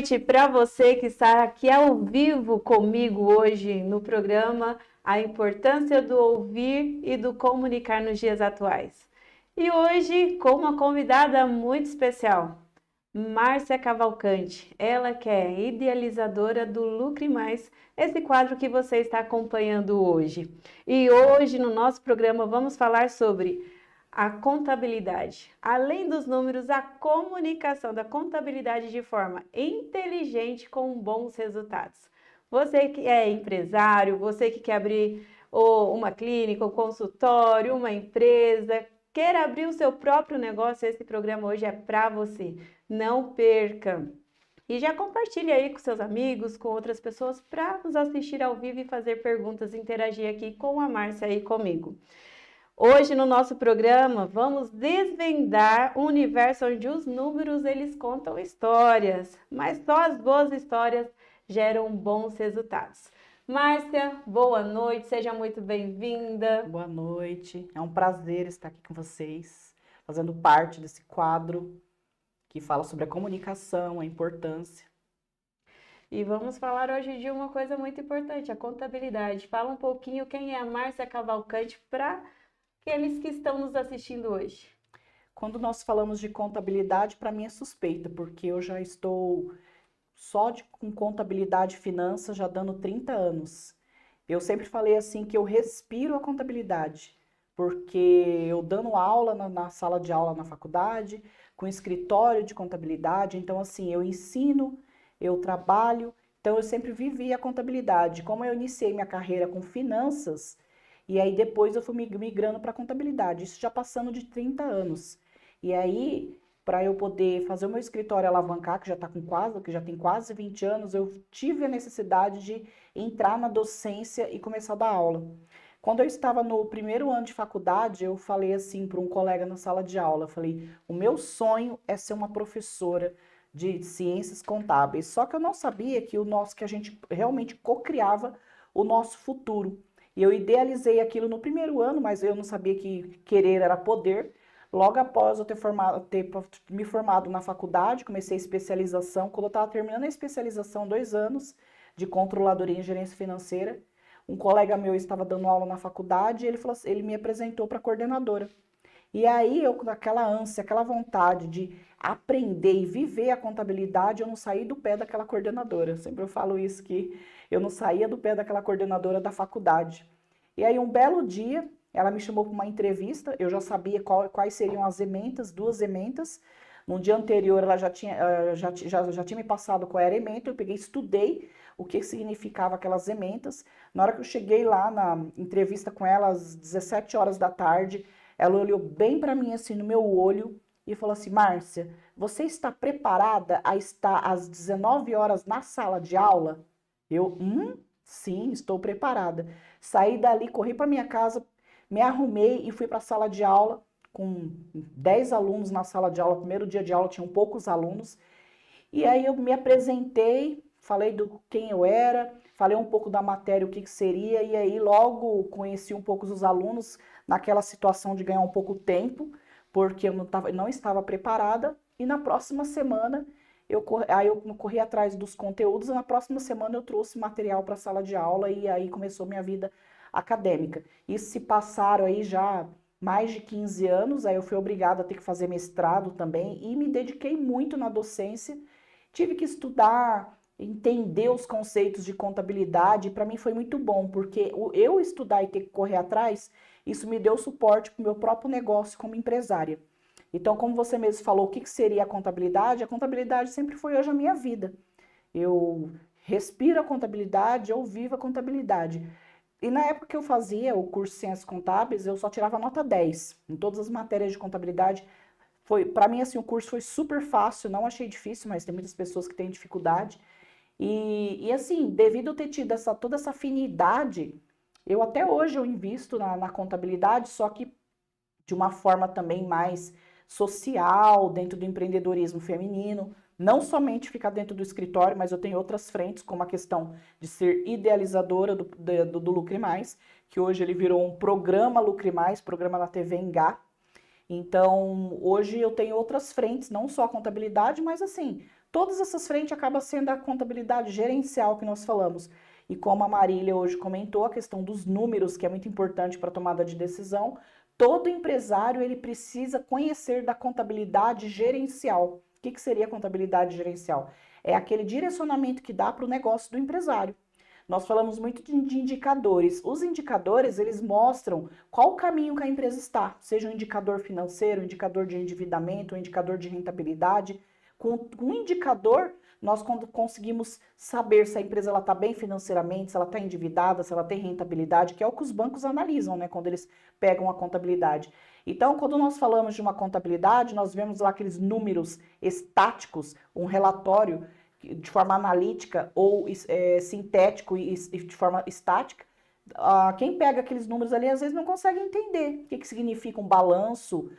noite para você que está aqui ao vivo comigo hoje no programa A Importância do Ouvir e do Comunicar nos Dias Atuais. E hoje com uma convidada muito especial, Márcia Cavalcante, ela que é idealizadora do Lucre Mais, esse quadro que você está acompanhando hoje. E hoje no nosso programa vamos falar sobre a contabilidade. Além dos números, a comunicação da contabilidade de forma inteligente com bons resultados. Você que é empresário, você que quer abrir uma clínica, um consultório, uma empresa, queira abrir o seu próprio negócio, esse programa hoje é para você. Não perca! E já compartilhe aí com seus amigos, com outras pessoas, para nos assistir ao vivo e fazer perguntas, interagir aqui com a Márcia e comigo. Hoje no nosso programa vamos desvendar um universo onde os números eles contam histórias, mas só as boas histórias geram bons resultados. Márcia, boa noite, seja muito bem-vinda. Boa noite, é um prazer estar aqui com vocês, fazendo parte desse quadro que fala sobre a comunicação, a importância. E vamos falar hoje de uma coisa muito importante, a contabilidade. Fala um pouquinho quem é a Márcia Cavalcante para aqueles que estão nos assistindo hoje. Quando nós falamos de contabilidade, para mim é suspeita, porque eu já estou com contabilidade e finanças já dando 30 anos. Eu sempre falei assim que eu respiro a contabilidade, porque eu dando aula na sala de aula na faculdade, com escritório de contabilidade, então assim, eu ensino, eu trabalho, então eu sempre vivi a contabilidade. Como eu iniciei minha carreira com finanças, e aí depois eu fui migrando para contabilidade, isso já passando de 30 anos. E aí, para eu poder fazer o meu escritório alavancar, que já tem quase 20 anos, eu tive a necessidade de entrar na docência e começar a dar aula. Quando eu estava no primeiro ano de faculdade, eu falei assim para um colega na sala de aula, eu falei, o meu sonho é ser uma professora de ciências contábeis, só que eu não sabia que a gente realmente co-criava o nosso futuro. E eu idealizei aquilo no primeiro ano, mas eu não sabia que querer era poder. Logo após eu ter me formado na faculdade, comecei a especialização. Quando eu estava terminando a especialização, 2 anos de controladoria em gerência financeira, um colega meu estava dando aula na faculdade e ele me apresentou para a coordenadora. E aí, eu com aquela ânsia, aquela vontade de aprender e viver a contabilidade, eu não saí do pé daquela coordenadora. Sempre eu falo isso, que eu não saía do pé daquela coordenadora da faculdade. E aí, um belo dia, ela me chamou para uma entrevista, eu já sabia quais seriam as ementas, 2 ementas. No dia anterior, ela já tinha me passado qual era a ementa, eu peguei, estudei o que significava aquelas ementas. Na hora que eu cheguei lá na entrevista com ela, às 17 horas da tarde, ela olhou bem para mim, assim, no meu olho, e falou assim, Márcia, você está preparada a estar às 19 horas na sala de aula? Eu, sim, estou preparada. Saí dali, corri para minha casa, me arrumei e fui para a sala de aula, com 10 alunos na sala de aula. Primeiro dia de aula tinham poucos alunos. E aí eu me apresentei, falei do quem eu era, falei um pouco da matéria, o que seria, e aí logo conheci um pouco os alunos naquela situação de ganhar um pouco tempo, porque eu não estava preparada, e na próxima semana eu corri atrás dos conteúdos, e na próxima semana eu trouxe material para a sala de aula, e aí começou minha vida acadêmica. Isso se passaram aí já mais de 15 anos, aí eu fui obrigada a ter que fazer mestrado também, e me dediquei muito na docência, tive que estudar, entender os conceitos de contabilidade, e para mim foi muito bom, porque eu estudar e ter que correr atrás, isso me deu suporte para o meu próprio negócio como empresária. Então, como você mesmo falou, o que seria a contabilidade? A contabilidade sempre foi hoje a minha vida. Eu respiro a contabilidade, eu vivo a contabilidade. E na época que eu fazia o curso de Ciências Contábeis, eu só tirava nota 10 em todas as matérias de contabilidade. Para mim, assim, o curso foi super fácil, não achei difícil, mas tem muitas pessoas que têm dificuldade. E assim, devido a eu ter tido toda essa afinidade, eu até hoje eu invisto na contabilidade, só que de uma forma também mais social, dentro do empreendedorismo feminino, não somente ficar dentro do escritório, mas eu tenho outras frentes, como a questão de ser idealizadora do Lucre Mais, que hoje ele virou um programa Lucre Mais, programa na TV Engá. Então, hoje eu tenho outras frentes, não só a contabilidade, mas assim, Todas essas frentes acabam sendo a contabilidade gerencial que nós falamos. E como a Marília hoje comentou, a questão dos números, que é muito importante para a tomada de decisão, todo empresário ele precisa conhecer da contabilidade gerencial. O que seria a contabilidade gerencial? É aquele direcionamento que dá para o negócio do empresário. Nós falamos muito de indicadores. Os indicadores, eles mostram qual o caminho que a empresa está, seja um indicador financeiro, um indicador de endividamento, um indicador de rentabilidade. Com um indicador, nós conseguimos saber se a empresa está bem financeiramente, se ela está endividada, se ela tem rentabilidade, que é o que os bancos analisam, né, quando eles pegam a contabilidade. Então, quando nós falamos de uma contabilidade, nós vemos lá aqueles números estáticos, um relatório de forma analítica ou sintético e de forma estática. Quem pega aqueles números ali, às vezes não consegue entender o que significa um balanço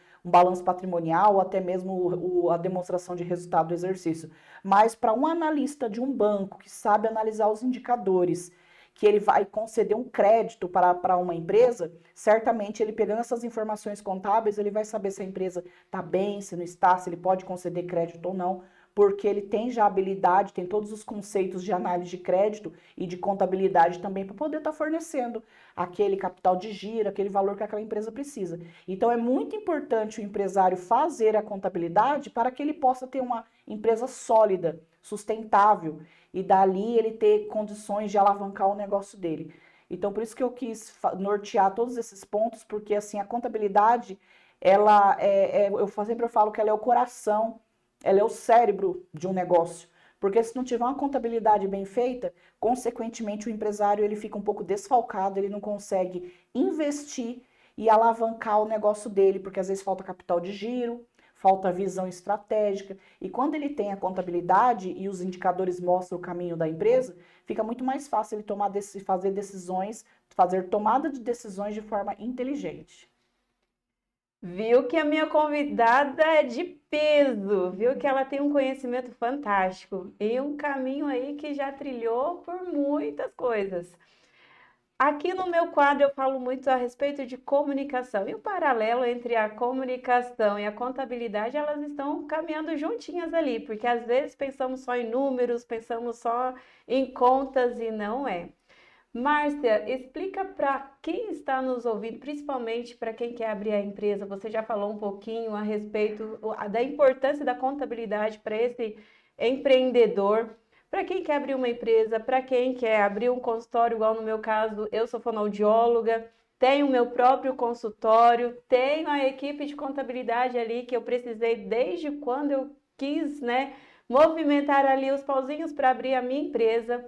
patrimonial ou até mesmo a demonstração de resultado do exercício. Mas para um analista de um banco que sabe analisar os indicadores, que ele vai conceder um crédito para uma empresa, certamente ele pegando essas informações contábeis, ele vai saber se a empresa está bem, se não está, se ele pode conceder crédito ou não, porque ele tem já habilidade, tem todos os conceitos de análise de crédito e de contabilidade também para poder estar fornecendo aquele capital de giro, aquele valor que aquela empresa precisa. Então é muito importante o empresário fazer a contabilidade para que ele possa ter uma empresa sólida, sustentável e dali ele ter condições de alavancar o negócio dele. Então por isso que eu quis nortear todos esses pontos, porque assim a contabilidade, ela eu sempre falo que ela é o coração, ela é o cérebro de um negócio, porque se não tiver uma contabilidade bem feita, consequentemente o empresário ele fica um pouco desfalcado, ele não consegue investir e alavancar o negócio dele, porque às vezes falta capital de giro, falta visão estratégica, e quando ele tem a contabilidade e os indicadores mostram o caminho da empresa, fica muito mais fácil ele fazer decisões, fazer tomada de decisões de forma inteligente. Viu que a minha convidada é de peso, viu que ela tem um conhecimento fantástico e um caminho aí que já trilhou por muitas coisas. Aqui no meu quadro eu falo muito a respeito de comunicação e o paralelo entre a comunicação e a contabilidade, elas estão caminhando juntinhas ali, porque às vezes pensamos só em números, pensamos só em contas e não é. Márcia, explica para quem está nos ouvindo, principalmente para quem quer abrir a empresa. Você já falou um pouquinho a respeito da importância da contabilidade para esse empreendedor, para quem quer abrir uma empresa, para quem quer abrir um consultório, igual no meu caso, eu sou fonoaudióloga, tenho o meu próprio consultório, tenho a equipe de contabilidade ali que eu precisei desde quando eu quis, né, movimentar ali os pauzinhos para abrir a minha empresa.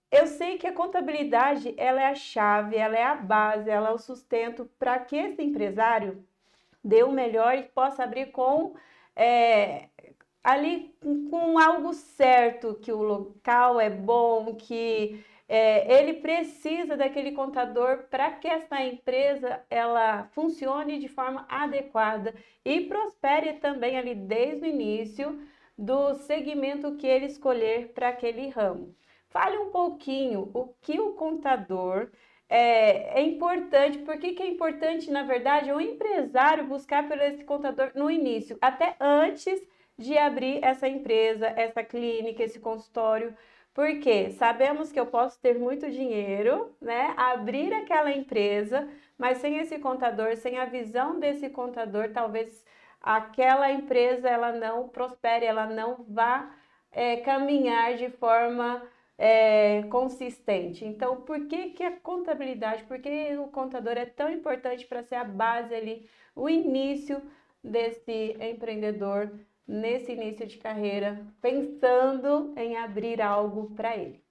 Eu sei que a contabilidade, ela é a chave, ela é a base, ela é o sustento para que esse empresário dê o melhor e possa abrir com ali com algo certo, que o local é bom, que ele precisa daquele contador para que essa empresa ela funcione de forma adequada e prospere também ali desde o início do segmento que ele escolher para aquele ramo. Fale um pouquinho o que o contador é importante, por que é importante, na verdade, o empresário buscar por esse contador no início, até antes de abrir essa empresa, essa clínica, esse consultório, porque sabemos que eu posso ter muito dinheiro, né, abrir aquela empresa, mas sem esse contador, sem a visão desse contador, talvez aquela empresa ela não prospere, ela não vá caminhar de forma consistente. Então, por que a contabilidade, por que o contador é tão importante para ser a base ali, o início desse empreendedor, nesse início de carreira, pensando em abrir algo para ele?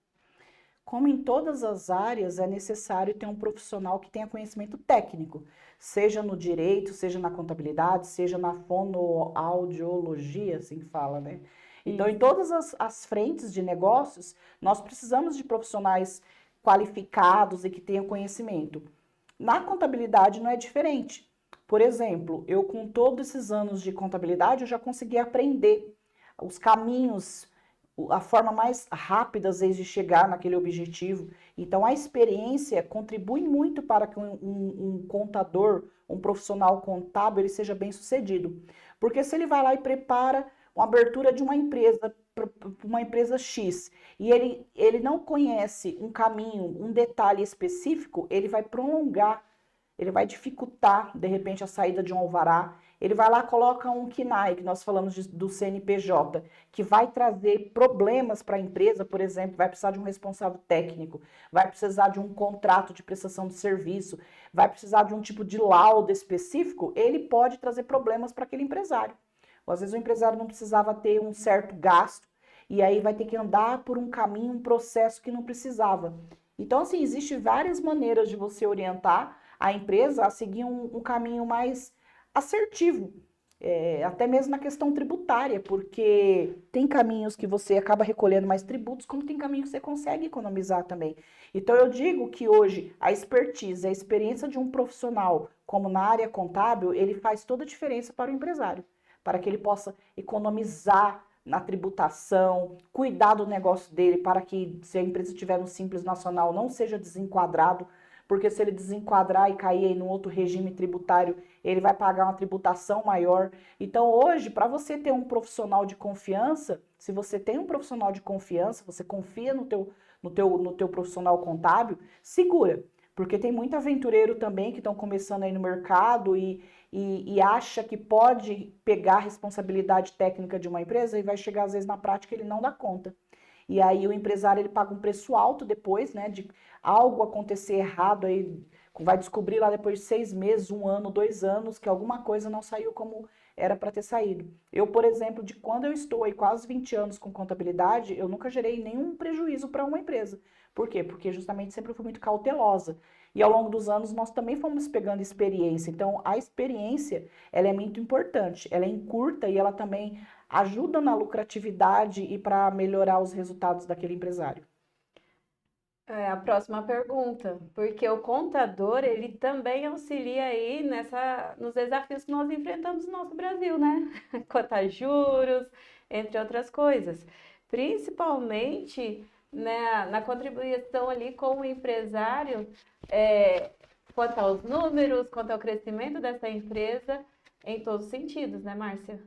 Como em todas as áreas, é necessário ter um profissional que tenha conhecimento técnico, seja no direito, seja na contabilidade, seja na fonoaudiologia, assim que fala, né? Então, em todas as frentes de negócios, nós precisamos de profissionais qualificados e que tenham conhecimento. Na contabilidade não é diferente. Por exemplo, eu com todos esses anos de contabilidade, eu já consegui aprender os caminhos, a forma mais rápida, às vezes, de chegar naquele objetivo. Então, a experiência contribui muito para que um contador, um profissional contábil, ele seja bem sucedido. Porque se ele vai lá e prepara uma abertura de uma empresa X, e ele não conhece um caminho, um detalhe específico, ele vai prolongar, ele vai dificultar, de repente, a saída de um alvará. Ele vai lá, coloca um KNAI, que nós falamos do CNPJ, que vai trazer problemas para a empresa, por exemplo, vai precisar de um responsável técnico, vai precisar de um contrato de prestação de serviço, vai precisar de um tipo de laudo específico, ele pode trazer problemas para aquele empresário. Ou, às vezes o empresário não precisava ter um certo gasto, e aí vai ter que andar por um caminho, um processo que não precisava. Então, assim, existem várias maneiras de você orientar a empresa a seguir um caminho mais assertivo, até mesmo na questão tributária, porque tem caminhos que você acaba recolhendo mais tributos, como tem caminhos que você consegue economizar também. Então eu digo que hoje a expertise, a experiência de um profissional, como na área contábil, ele faz toda a diferença para o empresário, para que ele possa economizar na tributação, cuidar do negócio dele, para que, se a empresa estiver no Simples Nacional, não seja desenquadrado, porque se ele desenquadrar e cair em um outro regime tributário, ele vai pagar uma tributação maior. Então, hoje, para você ter um profissional de confiança, se você tem um profissional de confiança, você confia no teu profissional contábil, segura. Porque tem muito aventureiro também que estão começando aí no mercado e acha que pode pegar a responsabilidade técnica de uma empresa e vai chegar, às vezes, na prática, ele não dá conta. E aí o empresário ele paga um preço alto depois, né, de algo acontecer errado, aí vai descobrir lá depois de 6 meses, 1 ano, 2 anos, que alguma coisa não saiu como era para ter saído. Eu, por exemplo, de quando eu estou aí quase 20 anos com contabilidade, eu nunca gerei nenhum prejuízo para uma empresa. Por quê? Porque justamente sempre fui muito cautelosa. E ao longo dos anos nós também fomos pegando experiência. Então a experiência, ela é muito importante, ela é encurta e ela também ajuda na lucratividade e para melhorar os resultados daquele empresário. A próxima pergunta, porque o contador, ele também auxilia aí nos desafios que nós enfrentamos no nosso Brasil, né? Quanto a juros, entre outras coisas. Principalmente, né, na contribuição ali com o empresário, quanto aos números, quanto ao crescimento dessa empresa, em todos os sentidos, né, Márcia?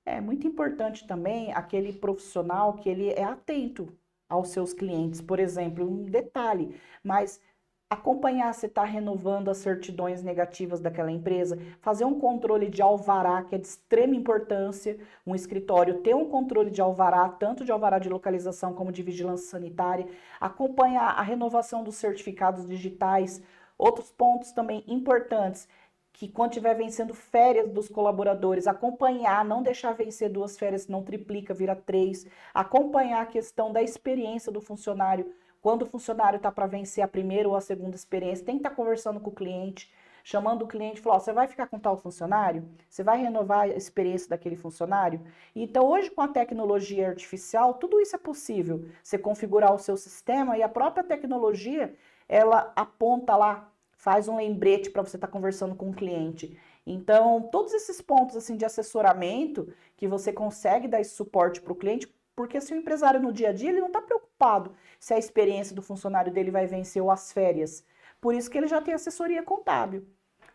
É muito importante também aquele profissional que ele é atento aos seus clientes, por exemplo, um detalhe, mas acompanhar se está renovando as certidões negativas daquela empresa, fazer um controle de alvará, que é de extrema importância, um escritório ter um controle de alvará, tanto de alvará de localização como de vigilância sanitária, acompanhar a renovação dos certificados digitais, outros pontos também importantes, que quando estiver vencendo férias dos colaboradores, acompanhar, não deixar vencer 2 férias, não triplica, vira 3, acompanhar a questão da experiência do funcionário, quando o funcionário está para vencer a primeira ou a segunda experiência, tem que estar conversando com o cliente, chamando o cliente e falar, você vai ficar com tal funcionário? Você vai renovar a experiência daquele funcionário? Então, hoje, com a tecnologia artificial, tudo isso é possível. Você configurar o seu sistema e a própria tecnologia, ela aponta lá, faz um lembrete para você estar conversando com o cliente. Então, todos esses pontos assim de assessoramento que você consegue dar esse suporte para o cliente, porque se o empresário no dia a dia ele não está preocupado se a experiência do funcionário dele vai vencer ou as férias. Por isso que ele já tem assessoria contábil.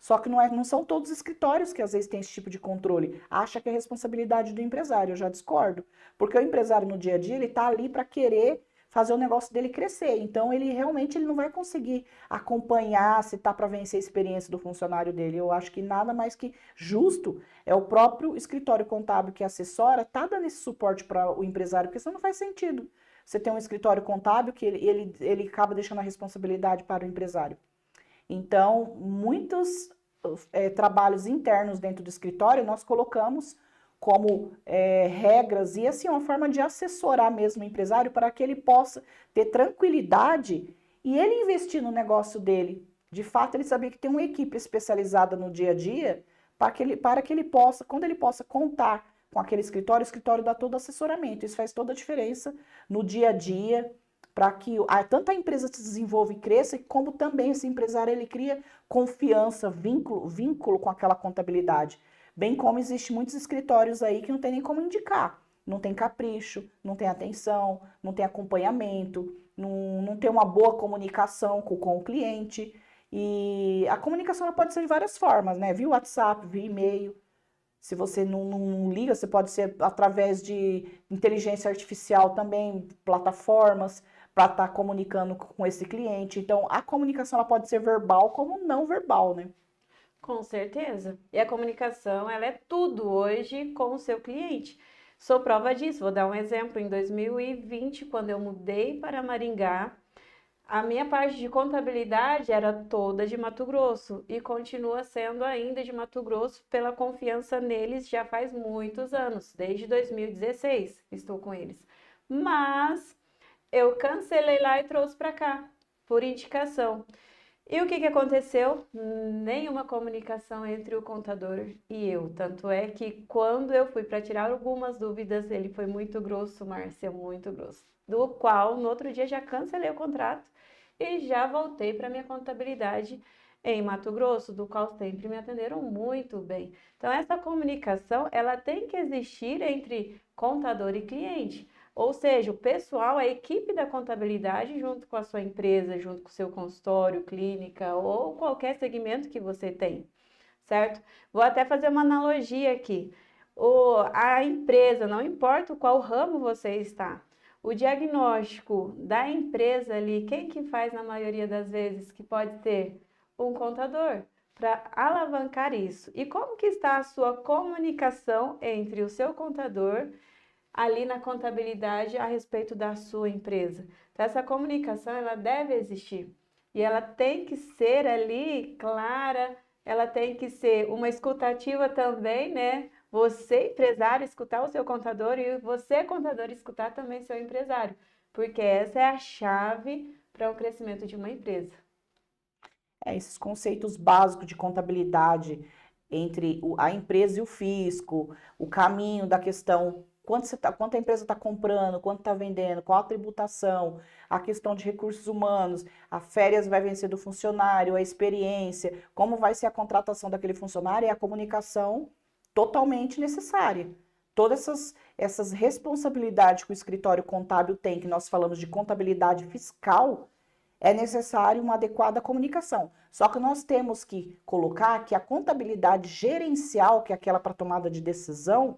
Só que não são todos os escritórios que às vezes têm esse tipo de controle. Acha que é responsabilidade do empresário, eu já discordo. Porque o empresário no dia a dia ele está ali para querer fazer o negócio dele crescer. Então, ele realmente não vai conseguir acompanhar se está para vencer a experiência do funcionário dele. Eu acho que nada mais que justo é o próprio escritório contábil que assessora tá dando esse suporte para o empresário, porque isso não faz sentido. Você tem um escritório contábil que ele acaba deixando a responsabilidade para o empresário. Então, muitos trabalhos internos dentro do escritório nós colocamos como regras e assim uma forma de assessorar mesmo o empresário para que ele possa ter tranquilidade e ele investir no negócio dele. De fato, ele saber que tem uma equipe especializada no dia a dia para que ele possa, quando ele possa contar com aquele escritório, o escritório dá todo o assessoramento. Isso faz toda a diferença no dia a dia para que tanto a empresa se desenvolva e cresça, como também esse empresário ele cria confiança, vínculo com aquela contabilidade. Bem como existem muitos escritórios aí que não tem nem como indicar. Não tem capricho, não tem atenção, não tem acompanhamento, não tem uma boa comunicação com o cliente. E a comunicação ela pode ser de várias formas, né? Via WhatsApp, via e-mail. Se você não liga, você pode ser através de inteligência artificial também, plataformas, para estar comunicando com esse cliente. Então, a comunicação ela pode ser verbal como não verbal, né? Com certeza. E a comunicação, ela é tudo hoje com o seu cliente. Sou prova disso. Vou dar um exemplo. Em 2020, quando eu mudei para Maringá, a minha parte de contabilidade era toda de Mato Grosso e continua sendo ainda de Mato Grosso pela confiança neles já faz muitos anos, desde 2016 estou com eles. Mas eu cancelei lá e trouxe para cá, por indicação. E o que que aconteceu? Nenhuma comunicação entre o contador e eu. Tanto é que quando eu fui para tirar algumas dúvidas, ele foi muito grosso, Márcia, muito grosso. Do qual, no outro dia, já cancelei o contrato e já voltei para minha contabilidade em Mato Grosso, do qual sempre me atenderam muito bem. Então, essa comunicação, ela tem que existir entre contador e cliente. Ou seja, o pessoal, a equipe da contabilidade, junto com a sua empresa, junto com o seu consultório, clínica ou qualquer segmento que você tem, certo? Vou até fazer uma analogia aqui. A empresa, não importa qual ramo você está, o diagnóstico da empresa ali, quem que faz na maioria das vezes? Que pode ser um contador, para alavancar isso. E como que está a sua comunicação entre o seu contador ali na contabilidade a respeito da sua empresa? Então, essa comunicação, ela deve existir. E ela tem que ser ali clara, ela tem que ser uma escutativa também, né? Você, empresário, escutar o seu contador e você, contador, escutar também seu empresário. Porque essa é a chave para o crescimento de uma empresa. Esses conceitos básicos de contabilidade entre a empresa e o fisco, o caminho da questão, quanto a empresa está comprando, quanto está vendendo, qual a tributação, a questão de recursos humanos, a férias vai vencer do funcionário, a experiência, como vai ser a contratação daquele funcionário e a comunicação totalmente necessária. Todas essas responsabilidades que o escritório contábil tem, que nós falamos de contabilidade fiscal, é necessário uma adequada comunicação. Só que nós temos que colocar que a contabilidade gerencial, que é aquela para tomada de decisão,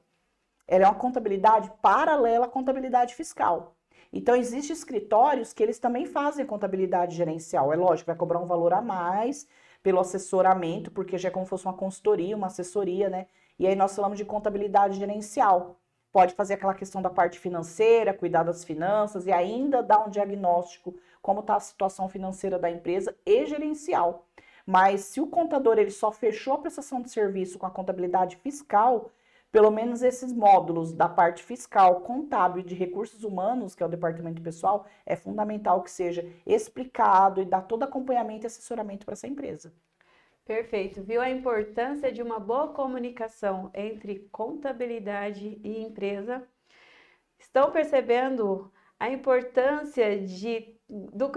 ela é uma contabilidade paralela à contabilidade fiscal. Então, existem escritórios que eles também fazem contabilidade gerencial. É lógico, vai cobrar um valor a mais pelo assessoramento, porque já é como se fosse uma consultoria, uma assessoria, né? E aí nós falamos de contabilidade gerencial. Pode fazer aquela questão da parte financeira, cuidar das finanças e ainda dar um diagnóstico como está a situação financeira da empresa e gerencial. Mas se o contador ele só fechou a prestação de serviço com a contabilidade fiscal, pelo menos esses módulos da parte fiscal, contábil e de recursos humanos, que é o departamento pessoal, é fundamental que seja explicado e dar todo acompanhamento e assessoramento para essa empresa. Perfeito. Viu a importância de uma boa comunicação entre contabilidade e empresa? Estão percebendo a importância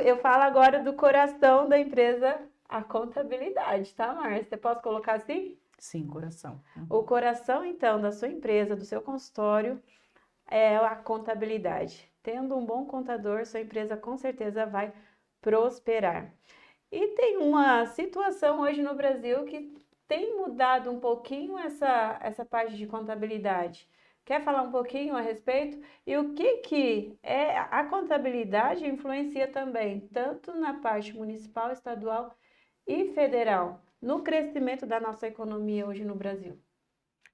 eu falo agora do coração da empresa, a contabilidade, tá, Márcia? Posso colocar assim? Sim, coração. O coração, então, da sua empresa, do seu consultório, é a contabilidade. Tendo um bom contador, sua empresa com certeza vai prosperar. E tem uma situação hoje no Brasil que tem mudado um pouquinho essa parte de contabilidade. Quer falar um pouquinho a respeito? E o que a contabilidade influencia também, tanto na parte municipal, estadual e federal, no crescimento da nossa economia hoje no Brasil?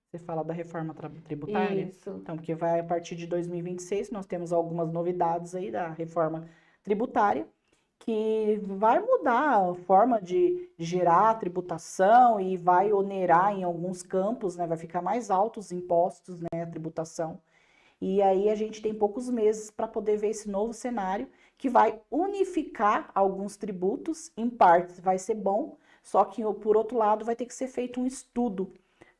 Você fala da reforma tributária? Isso. Então, porque vai a partir de 2026, nós temos algumas novidades aí da reforma tributária, que vai mudar a forma de gerar a tributação e vai onerar em alguns campos, né? Vai ficar mais altos os impostos, né? A tributação. E aí a gente tem poucos meses para poder ver esse novo cenário que vai unificar alguns tributos, em partes vai ser bom, só que por outro lado vai ter que ser feito um estudo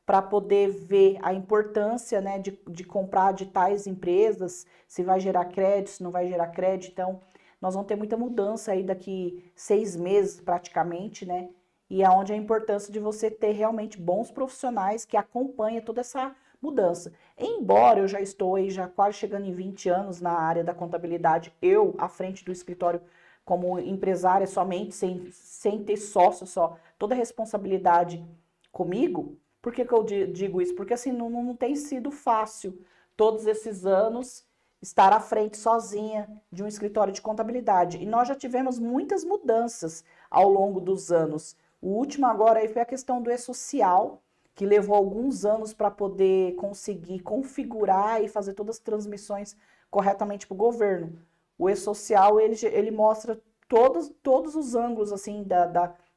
para poder ver a importância, né, de comprar de tais empresas, se vai gerar crédito, se não vai gerar crédito. Então, nós vamos ter muita mudança aí daqui 6 meses praticamente, né? E é onde a importância de você ter realmente bons profissionais que acompanhem toda essa mudança. Embora eu já estou aí já quase chegando em 20 anos na área da contabilidade, eu à frente do escritório como empresária somente, sem ter sócio só, toda a responsabilidade comigo, Por que que eu digo isso? Porque assim, não tem sido fácil todos esses anos estar à frente sozinha de um escritório de contabilidade. E nós já tivemos muitas mudanças ao longo dos anos. O último agora aí foi a questão do e-social, que levou alguns anos para poder conseguir configurar e fazer todas as transmissões corretamente para o governo. O e-social, ele mostra todos os ângulos assim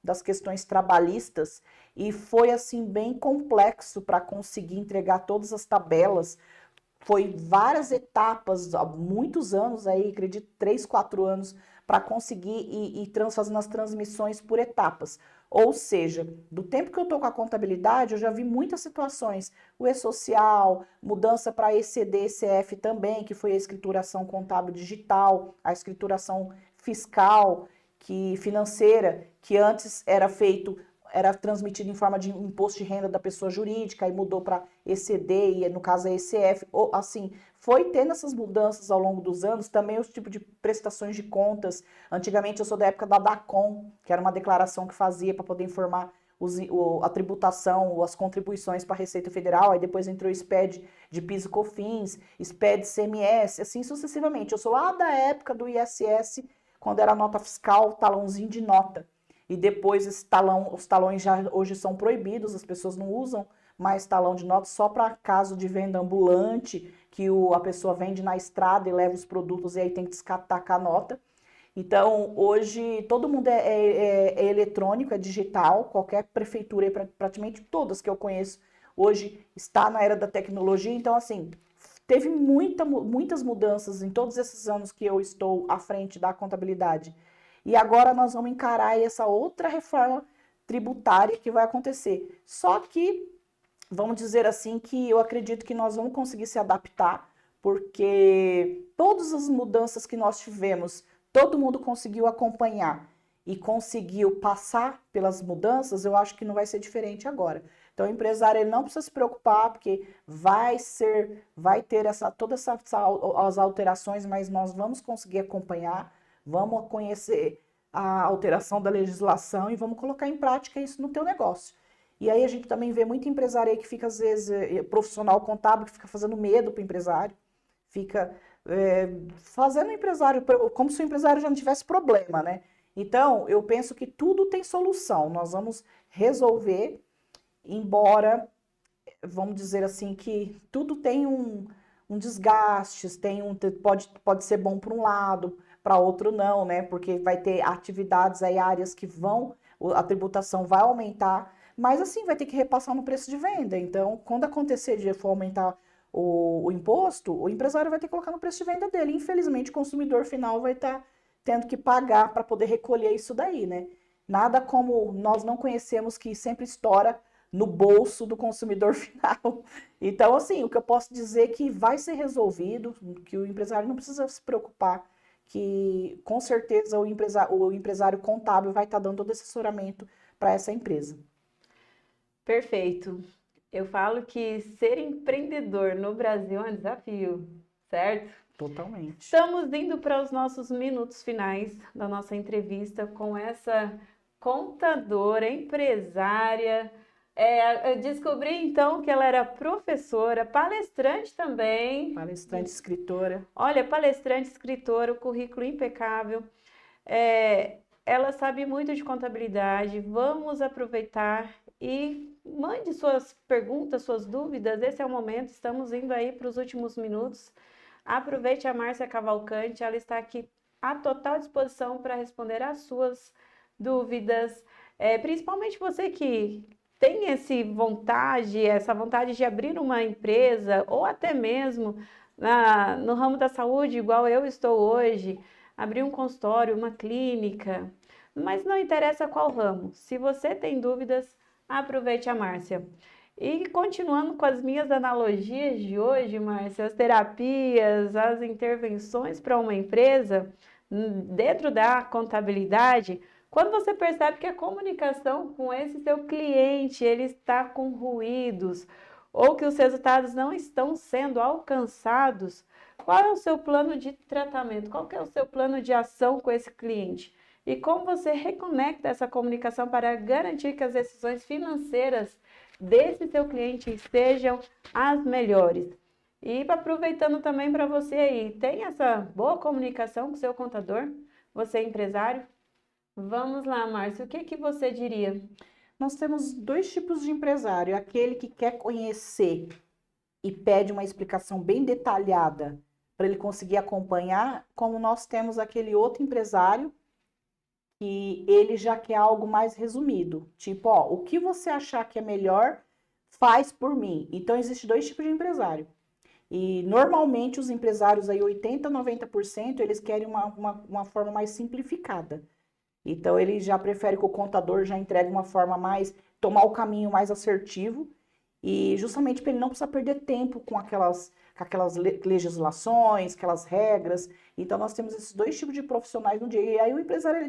das questões trabalhistas e foi assim bem complexo para conseguir entregar todas as tabelas. Foi várias etapas, há muitos anos aí, acredito 3, 4 anos, para conseguir ir fazendo as transmissões por etapas. Ou seja, do tempo que eu estou com a contabilidade, eu já vi muitas situações. O e-social, mudança para ECD, ECF também, que foi a escrituração contábil digital, a escrituração fiscal, que financeira, que antes era transmitido em forma de imposto de renda da pessoa jurídica e mudou para ECD e no caso é ECF, ou, assim, foi tendo essas mudanças ao longo dos anos, também os tipos de prestações de contas. Antigamente eu sou da época da DACOM, que era uma declaração que fazia para poder informar a tributação, as contribuições para a Receita Federal, aí depois entrou o SPED de PIS e COFINS, SPED CMS, assim sucessivamente. Eu sou lá da época do ISS, quando era nota fiscal, talãozinho de nota. E depois os talões já hoje são proibidos, as pessoas não usam mais talão de nota só para caso de venda ambulante, que a pessoa vende na estrada e leva os produtos e aí tem que tacar a nota. Então, hoje, todo mundo é eletrônico, é digital, qualquer prefeitura, praticamente todas que eu conheço, hoje está na era da tecnologia. Então, assim, teve muitas mudanças em todos esses anos que eu estou à frente da contabilidade. E agora nós vamos encarar essa outra reforma tributária que vai acontecer. Só que, vamos dizer assim, que eu acredito que nós vamos conseguir se adaptar, porque todas as mudanças que nós tivemos, todo mundo conseguiu acompanhar e conseguiu passar pelas mudanças, eu acho que não vai ser diferente agora. Então, o empresário ele não precisa se preocupar, porque vai ter todas as alterações, mas nós vamos conseguir acompanhar, vamos conhecer a alteração da legislação e vamos colocar em prática isso no teu negócio. E aí a gente também vê muito empresário aí que fica, às vezes, profissional contábil, que fica fazendo medo para o empresário, fica fazendo o empresário, como se o empresário já não tivesse problema, né? Então, eu penso que tudo tem solução, nós vamos resolver, embora, vamos dizer assim, que tudo tem um desgaste, pode ser bom para um lado, para outro não, né? Porque vai ter atividades aí, áreas que a tributação vai aumentar, mas assim, vai ter que repassar no preço de venda. Então, quando acontecer de for aumentar o imposto, o empresário vai ter que colocar no preço de venda dele. Infelizmente, o consumidor final vai estar tendo que pagar para poder recolher isso daí, né? Nada como nós não conhecemos que sempre estoura no bolso do consumidor final. Então, assim, o que eu posso dizer é que vai ser resolvido, que o empresário não precisa se preocupar, que com certeza o empresário contábil vai estar dando todo esse assessoramento para essa empresa. Perfeito. Eu falo que ser empreendedor no Brasil é um desafio, certo? Totalmente. Estamos indo para os nossos minutos finais da nossa entrevista com essa contadora, empresária. Eu descobri então que ela era professora, palestrante também. Palestrante, escritora. Olha, palestrante, escritora, o currículo impecável. Ela sabe muito de contabilidade. Vamos aproveitar e mande suas perguntas, suas dúvidas. Esse é o momento, estamos indo aí para os últimos minutos. Aproveite a Márcia Cavalcante, ela está aqui à total disposição para responder às suas dúvidas. Principalmente você que tem essa vontade de abrir uma empresa, ou até mesmo no ramo da saúde, igual eu estou hoje, abrir um consultório, uma clínica, mas não interessa qual ramo. Se você tem dúvidas, aproveite a Márcia. E continuando com as minhas analogias de hoje, Márcia, as terapias, as intervenções para uma empresa, dentro da contabilidade, quando você percebe que a comunicação com esse seu cliente, ele está com ruídos, ou que os resultados não estão sendo alcançados, qual é o seu plano de tratamento? Qual que é o seu plano de ação com esse cliente? E como você reconecta essa comunicação para garantir que as decisões financeiras desse seu cliente sejam as melhores. E aproveitando também para você aí, tem essa boa comunicação com o seu contador? Você é empresário? Vamos lá, Márcia, o que que você diria? Nós temos dois tipos de empresário: aquele que quer conhecer e pede uma explicação bem detalhada para ele conseguir acompanhar, como nós temos aquele outro empresário que ele já quer algo mais resumido. Tipo, ó, o que você achar que é melhor, faz por mim. Então, existe dois tipos de empresário. E normalmente os empresários aí, 80%, 90%, eles querem uma forma mais simplificada. Então, ele já prefere que o contador já entregue uma forma mais, tomar o caminho mais assertivo, e justamente para ele não precisar perder tempo com aquelas legislações, aquelas regras. Então, nós temos esses dois tipos de profissionais no dia. E aí,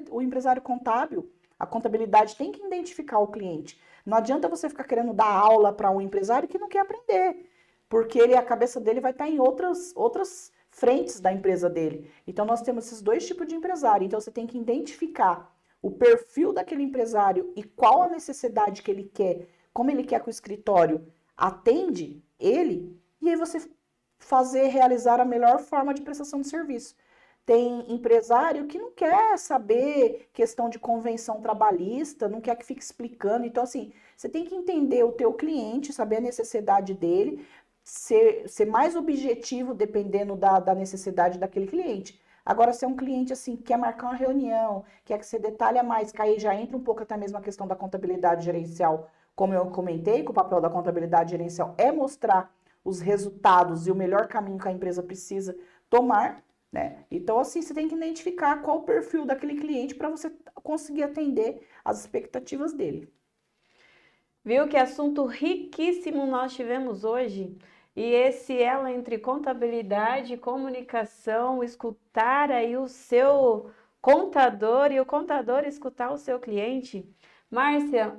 o empresário contábil, a contabilidade tem que identificar o cliente. Não adianta você ficar querendo dar aula para um empresário que não quer aprender, porque a cabeça dele vai estar em outras frentes da empresa dele. Então, nós temos esses dois tipos de empresário. Então, você tem que identificar o perfil daquele empresário e qual a necessidade que ele quer, como ele quer que o escritório atende ele, e aí você realizar a melhor forma de prestação de serviço. Tem empresário que não quer saber questão de convenção trabalhista, não quer que fique explicando. Então, assim, você tem que entender o teu cliente, saber a necessidade dele, ser mais objetivo dependendo da necessidade daquele cliente. Agora, se é um cliente assim, que quer marcar uma reunião, quer que você detalhe mais, que aí já entra um pouco até mesmo a questão da contabilidade gerencial, como eu comentei, que o papel da contabilidade gerencial é mostrar os resultados e o melhor caminho que a empresa precisa tomar, né? Então, assim, você tem que identificar qual o perfil daquele cliente para você conseguir atender as expectativas dele. Viu que assunto riquíssimo nós tivemos hoje? E esse elo entre contabilidade, comunicação, escutar aí o seu contador e o contador escutar o seu cliente. Márcia,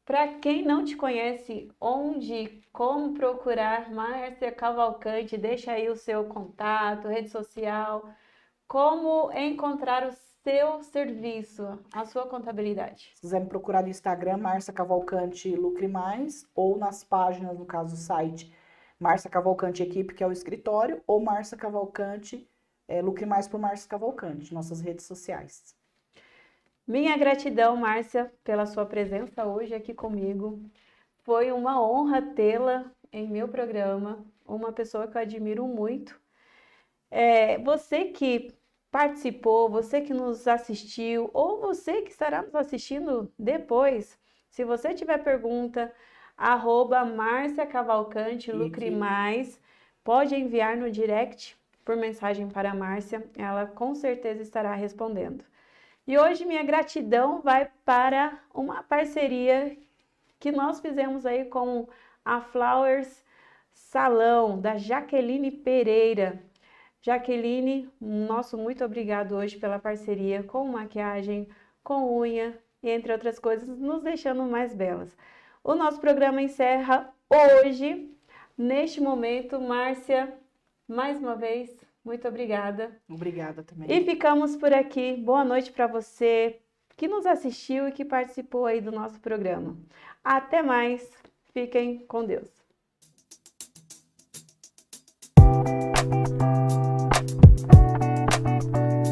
para quem não te conhece, onde, como procurar Márcia Cavalcante, deixa aí o seu contato, rede social, como encontrar o seu serviço, a sua contabilidade. Se quiser me procurar no Instagram, Márcia Cavalcante Lucre Mais, ou nas páginas, no caso, do site Márcia Cavalcante Equipe, que é o escritório, ou Márcia Cavalcante, Lucre Mais por Márcia Cavalcante, nossas redes sociais. Minha gratidão, Márcia, pela sua presença hoje aqui comigo. Foi uma honra tê-la em meu programa, uma pessoa que eu admiro muito. Você que participou, você que nos assistiu, ou você que estará nos assistindo depois, se você tiver pergunta, @Márcia Cavalcante Lucre Mais, pode enviar no direct por mensagem para a Márcia, ela com certeza estará respondendo. E hoje minha gratidão vai para uma parceria que nós fizemos aí com a Flowers Salão, da Jaqueline Pereira. Jaqueline, nosso muito obrigado hoje pela parceria com maquiagem, com unha e entre outras coisas, nos deixando mais belas. O nosso programa encerra hoje, neste momento. Márcia, mais uma vez, muito obrigada. Obrigada também. E ficamos por aqui. Boa noite para você que nos assistiu e que participou aí do nosso programa. Até mais. Fiquem com Deus.